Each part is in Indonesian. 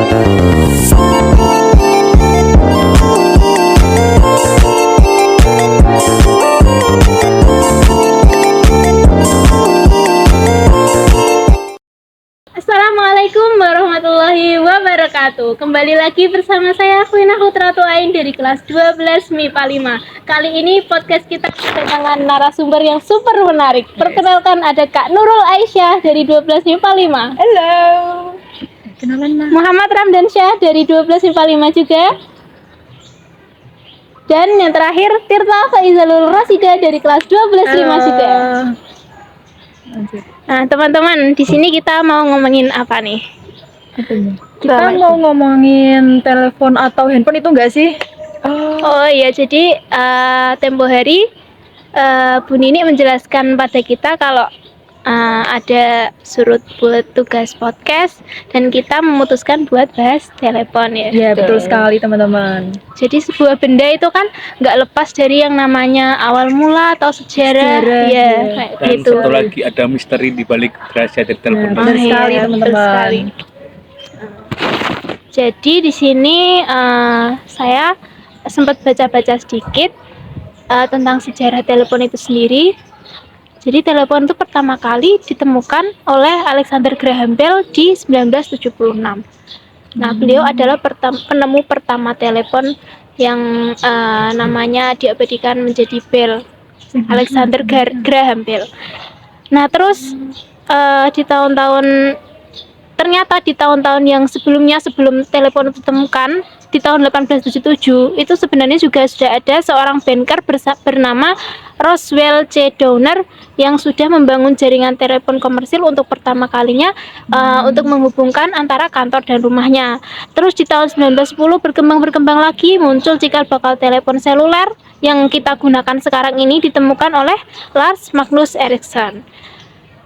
Assalamualaikum warahmatullahi wabarakatuh. Kembali lagi bersama saya Quina Hutratul Ain dari kelas 12 MIPA 5. Kali ini podcast kita kedatangan narasumber yang super menarik. Perkenalkan, ada Kak Nurul Aisyah dari 12 MIPA 5. Halo. Kenalan Mas. Muhammad Ramdansyah dari 12 MIPA 5 juga. Dan yang terakhir Tirta Faizalul Rasida dari kelas 12 5 juga. Lanjut. Nah, teman-teman, di sini kita mau ngomongin apa nih? Kita mau ngomongin telepon atau handphone itu enggak sih? Oh iya, jadi tempo hari Bu Nini menjelaskan pada kita kalau ada surut buat tugas podcast dan kita memutuskan buat bahas telepon ya. Iya, betul sekali teman-teman. Jadi sebuah benda itu kan nggak lepas dari yang namanya awal mula atau sejarah ya, iya. kayak Dan gitu. satu lagi ada misteri di balik rahasia dari telepon. Benar iya, sekali betul teman-teman. sekali. Jadi di sini saya sempat baca-baca sedikit tentang sejarah telepon itu sendiri. Jadi telepon itu pertama kali ditemukan oleh Alexander Graham Bell di 1976. Nah, beliau adalah penemu pertama telepon yang namanya diabadikan menjadi Bell. Alexander Graham Bell. Nah, terus ternyata di tahun-tahun yang sebelumnya, sebelum telepon ditemukan di tahun 1877 itu sebenarnya juga sudah ada seorang banker bernama Roswell C. Downer yang sudah membangun jaringan telepon komersil untuk pertama kalinya untuk menghubungkan antara kantor dan rumahnya. Terus di tahun 1910 berkembang lagi, muncul cikal bakal telepon seluler yang kita gunakan sekarang ini ditemukan oleh Lars Magnus Ericsson.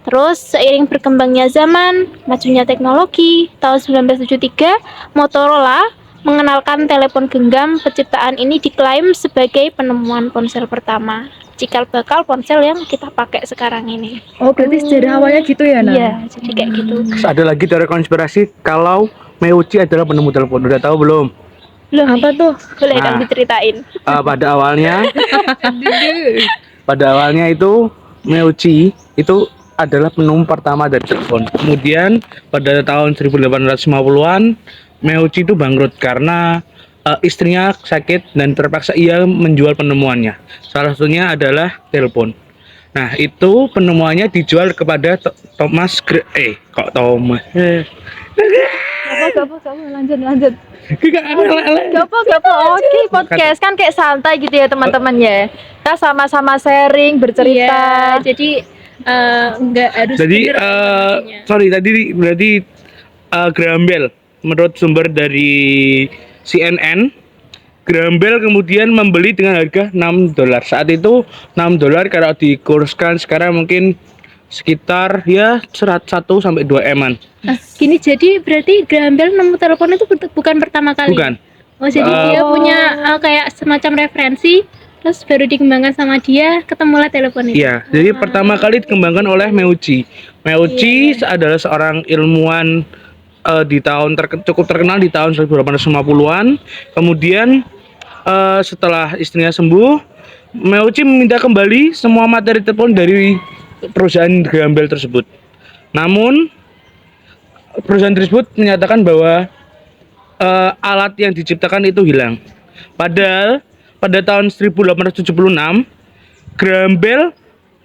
Terus seiring berkembangnya zaman, majunya teknologi, tahun 1973 Motorola mengenalkan telepon genggam. Penciptaan ini diklaim sebagai penemuan ponsel pertama, cikal bakal ponsel yang kita pakai sekarang ini. Oh, berarti sejarah awalnya gitu ya, Nah? Iya, jadi kayak gitu. Terus ada lagi teori konspirasi kalau Meucci adalah penemu telepon. Udah tahu belum? Loh, Apa tuh? boleh Nah. dong diceritain. Pada awalnya itu Meucci itu adalah penemu pertama dari telepon. Kemudian pada tahun 1850-an Meucci itu bangkrut karena istrinya sakit dan terpaksa ia menjual penemuannya. Salah satunya adalah telepon. Nah, itu penemuannya dijual kepada Thomas Thomas. Gak lanjut. Gapo. Oke, podcast kan kayak santai gitu ya teman-teman ya. Kita sama-sama sharing, bercerita. Iya, jadi nggak harus Jadi bener informasinya. tadi berarti Graham Bell, menurut sumber dari CNN, Graham Bell kemudian membeli dengan harga $6. Saat itu $6 kalau dikurskan sekarang mungkin sekitar ya 1 sampai 2 M-an. Gini, jadi berarti Graham Bell nemu telepon itu bukan pertama kali. Bukan. Oh, jadi dia punya kayak semacam referensi, terus baru dikembangkan sama dia, ketemulah telepon itu. Iya, jadi pertama kali dikembangkan oleh Meucci. Meucci adalah seorang ilmuwan di tahun cukup terkenal di tahun 1850-an. Kemudian setelah istrinya sembuh, Meucci meminta kembali semua materi telepon dari perusahaan Graham Bell tersebut. Namun perusahaan tersebut menyatakan bahwa alat yang diciptakan itu hilang. Padahal pada tahun 1876 Graham Bell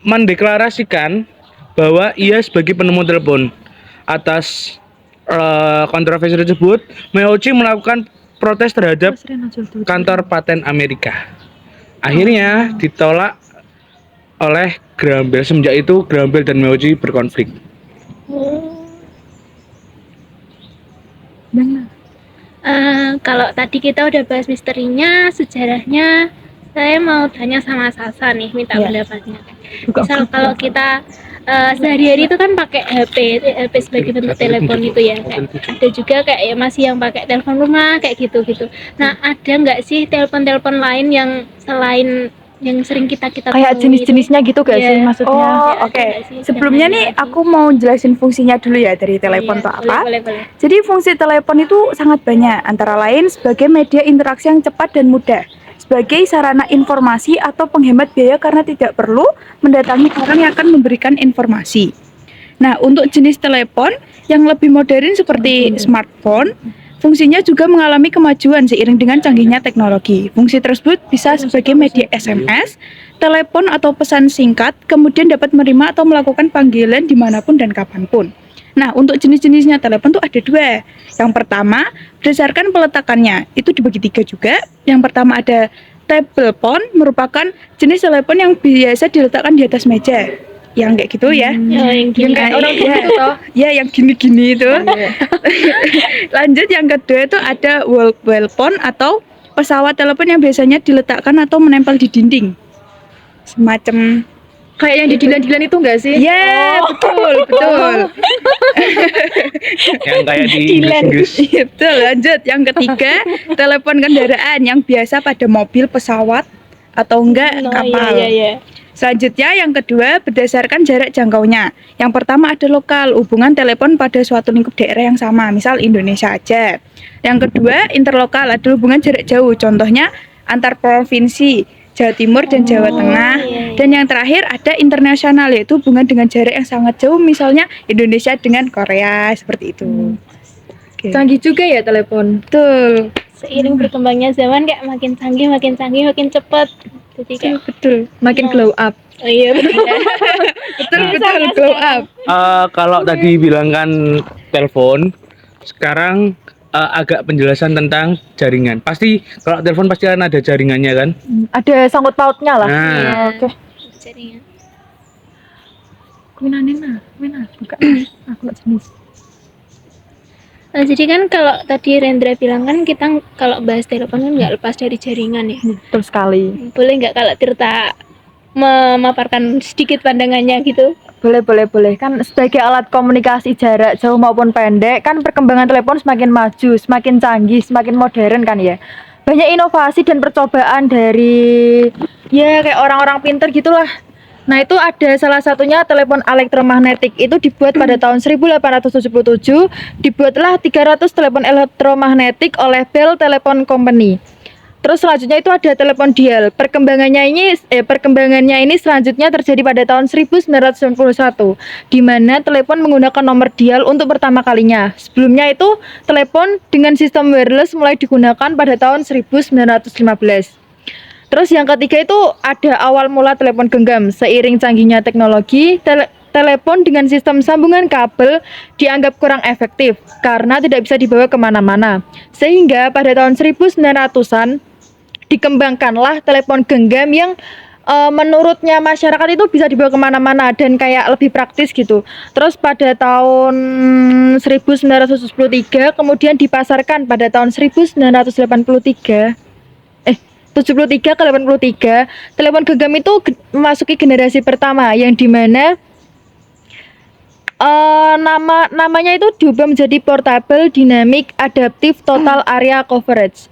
mendeklarasikan bahwa ia sebagai penemu telepon. Atas kontroversi tersebut, Meucci melakukan protes terhadap kantor paten Amerika. Akhirnya ditolak oleh Graham Bell. Semenjak itu Graham Bell dan Meucci berkonflik. Kalau tadi kita udah bahas misterinya, sejarahnya, saya mau tanya sama Sasa nih, minta pendapatnya. Misal kalau kita sehari-hari itu kan pakai HP sebagai bentuk telepon gitu ya. Kayak, ada juga kayak ya masih yang pakai telepon rumah kayak gitu. Nah, ada nggak sih telepon-telepon lain yang selain yang sering kita Kayak temui jenis-jenisnya gitu gak Iya. sih maksudnya? Oh, Ada oke. nggak sih Sebelumnya nih zamannya aku mau jelasin fungsinya dulu ya dari telepon Iya, itu apa. boleh. Jadi fungsi telepon itu sangat banyak, antara lain sebagai media interaksi yang cepat dan mudah, sebagai sarana informasi atau penghemat biaya karena tidak perlu mendatangi orang yang akan memberikan informasi. Nah, untuk jenis telepon yang lebih modern seperti smartphone, fungsinya juga mengalami kemajuan seiring dengan canggihnya teknologi. Fungsi tersebut bisa sebagai media SMS, telepon atau pesan singkat, kemudian dapat menerima atau melakukan panggilan dimanapun dan kapanpun. Nah, untuk jenis-jenisnya telepon tuh ada dua. Yang pertama, berdasarkan peletakannya, itu dibagi tiga juga. Yang pertama ada table phone, merupakan jenis telepon yang biasa diletakkan di atas meja. Yang kayak gitu ya. yang gini kayak orang iya. gitu toh. Ya, yang gini-gini itu. Lanjut yang kedua itu ada wall phone atau pesawat telepon yang biasanya diletakkan atau menempel di dinding. Semacam Kayak yang di Dilan-Dilan itu enggak sih? ya, betul. Yang kayak di Inggris. Iya, betul. Lanjut yang ketiga, telepon kendaraan yang biasa pada mobil, pesawat atau enggak kapal. Iya. Selanjutnya yang kedua berdasarkan jarak jangkaunya. Yang pertama ada lokal, hubungan telepon pada suatu lingkup daerah yang sama, misal Indonesia aja. Yang kedua interlokal, ada hubungan jarak jauh, contohnya antar provinsi, Jawa Timur dan Jawa Tengah. Dan yang terakhir ada internasional, yaitu hubungan dengan jarak yang sangat jauh, misalnya Indonesia dengan Korea, seperti itu. Oke. Canggih juga ya telepon. Betul. Seiring berkembangnya zaman kayak makin canggih, makin cepat. Jadi kayak Betul. Makin glow up. oh iya Betul glow up. Kalau tadi bilang kan telepon, sekarang agak penjelasan tentang jaringan. Pasti kalau telepon pasti kan ada jaringannya kan. Ada sangkut pautnya lah. Nah. Iya, oke. jaringan. Buka. Aku nggak jenis. Nah, jadi kan kalau tadi Rendra bilang kan kita kalau bahas telepon kan nggak lepas dari jaringan ya. Betul sekali. Boleh nggak kalau Tirta memaparkan sedikit pandangannya gitu? Boleh. Kan sebagai alat komunikasi jarak jauh maupun pendek, kan perkembangan telepon semakin maju, semakin canggih, semakin modern kan ya. Banyak inovasi dan percobaan dari ya kayak orang-orang pinter gitulah. Nah, itu ada salah satunya telepon elektromagnetik. Itu dibuat pada tahun 1877. Dibuatlah 300 telepon elektromagnetik oleh Bell Telephone Company. Terus selanjutnya itu ada telepon dial. Perkembangannya ini selanjutnya terjadi pada tahun 1991, di mana telepon menggunakan nomor dial untuk pertama kalinya. Sebelumnya itu telepon dengan sistem wireless mulai digunakan pada tahun 1915. Terus yang ketiga itu ada awal mula telepon genggam. Seiring canggihnya teknologi, telepon dengan sistem sambungan kabel dianggap kurang efektif karena tidak bisa dibawa kemana-mana. Sehingga pada tahun 1900-an dikembangkanlah telepon genggam yang menurutnya masyarakat itu bisa dibawa kemana-mana dan kayak lebih praktis gitu. Terus pada tahun 1973 kemudian dipasarkan pada tahun 73 ke 83, telepon genggam itu memasuki generasi pertama yang dimana namanya itu diubah menjadi Portable Dynamic Adaptive Total Area Coverage.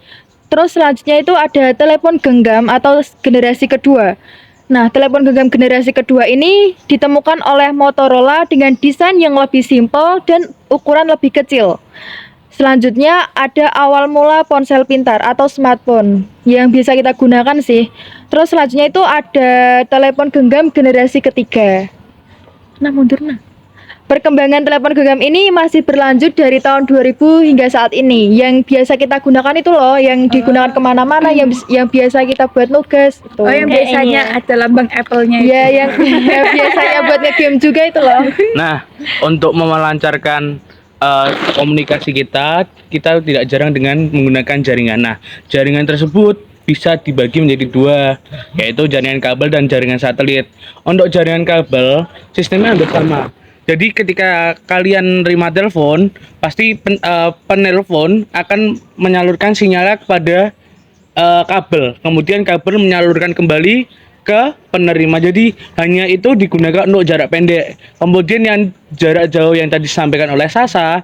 Terus selanjutnya itu ada telepon genggam atau generasi kedua. Nah, telepon genggam generasi kedua ini ditemukan oleh Motorola dengan desain yang lebih simpel dan ukuran lebih kecil. Selanjutnya ada awal mula ponsel pintar atau smartphone yang bisa kita gunakan sih. Terus selanjutnya itu ada telepon genggam generasi ketiga. Mundur. Perkembangan telepon genggam ini masih berlanjut dari tahun 2000 hingga saat ini. Yang biasa kita gunakan itu loh, yang digunakan kemana-mana, yang biasa kita buat nugas. Itu. Oh, yang biasanya ada lambang Apple-nya itu. Ya, yang biasanya buat nge-game juga itu loh. Nah, untuk melancarkan komunikasi kita tidak jarang dengan menggunakan jaringan. Nah, jaringan tersebut bisa dibagi menjadi dua, yaitu jaringan kabel dan jaringan satelit. Untuk jaringan kabel, sistemnya hampir sama. Jadi ketika kalian terima telepon, pasti penelpon akan menyalurkan sinyalnya kepada kabel. Kemudian kabel menyalurkan kembali ke penerima. Jadi hanya itu digunakan untuk jarak pendek. Kemudian yang jarak jauh yang tadi disampaikan oleh Sasa,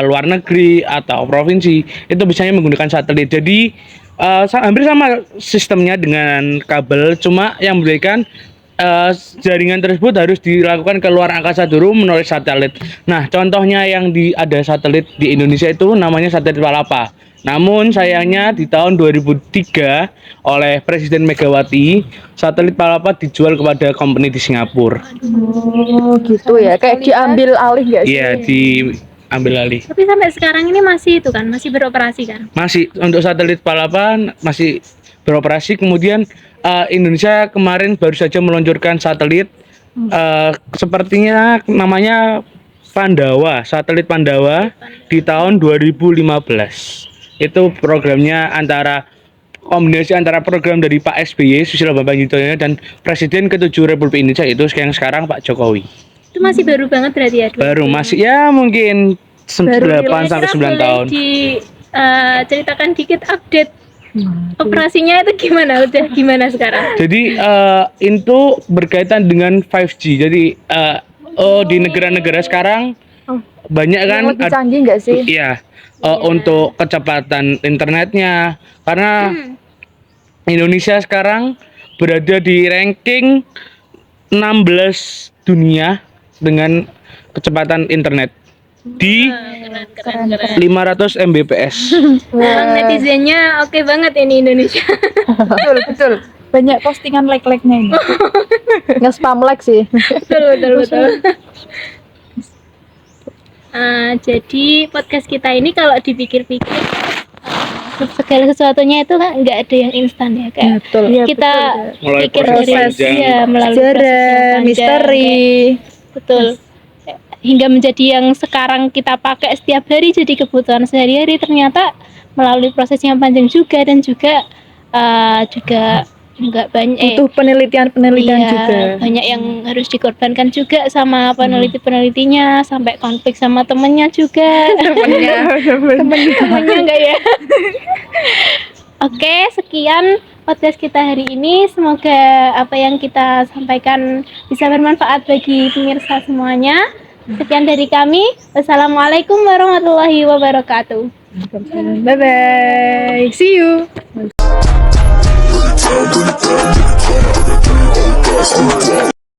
luar negeri atau provinsi, itu biasanya menggunakan satelit. Jadi hampir sama sistemnya dengan kabel, cuma yang membedakan jaringan tersebut harus dilakukan ke luar angkasa dulu melalui satelit. Nah, contohnya yang ada satelit di Indonesia itu namanya satelit Palapa. Namun sayangnya di tahun 2003 oleh Presiden Megawati, satelit Palapa dijual kepada company di Singapura. Oh gitu ya, kayak diambil alih nggak sih? Iya, diambil alih. Tapi sampai sekarang ini masih itu kan, masih beroperasi kan? Masih untuk satelit Palapa masih beroperasi. Kemudian Indonesia kemarin baru saja meluncurkan satelit sepertinya namanya Pandawa, satelit Pandawa di tahun 2015. Itu programnya kombinasi antara program dari Pak SBY Susilo Bambang Yudhoyono dan Presiden ke-7 Republik Indonesia itu yang sekarang Pak Jokowi. Itu masih baru banget berarti ya? Baru masih ya mungkin 8 sampai 9 tahun. Ceritakan dikit update operasinya itu gimana? Udah gimana sekarang? Jadi itu berkaitan dengan 5G. Jadi di negara-negara sekarang banyak kan Yang lebih canggih nggak sih? Iya. Untuk kecepatan internetnya, karena Indonesia sekarang berada di ranking 16 dunia dengan kecepatan internet di 500 Mbps. Emang netizennya oke banget ini Indonesia. Betul betul. Banyak postingan like-like-nya ini. Nge-spam like sih. betul. Jadi podcast kita ini kalau dipikir-pikir segala sesuatunya itu kan nggak ada yang instan ya, kayak Betul. Iya, kita Mulai pikir proses dari panjang. melalui proses yang Sejarah, panjang, misteri. kayak- betul, hingga menjadi yang sekarang kita pakai setiap hari jadi kebutuhan sehari-hari, ternyata melalui proses yang panjang juga, dan juga nggak banyak Butuh penelitian-penelitian iya, juga. banyak yang harus dikorbankan juga sama penelitinya, sampai konflik sama temennya juga. temennya enggak ya? Oke, sekian podcast kita hari ini. Semoga apa yang kita sampaikan bisa bermanfaat bagi pemirsa semuanya. Sekian dari kami. Wassalamualaikum warahmatullahi wabarakatuh. Bye bye. See you.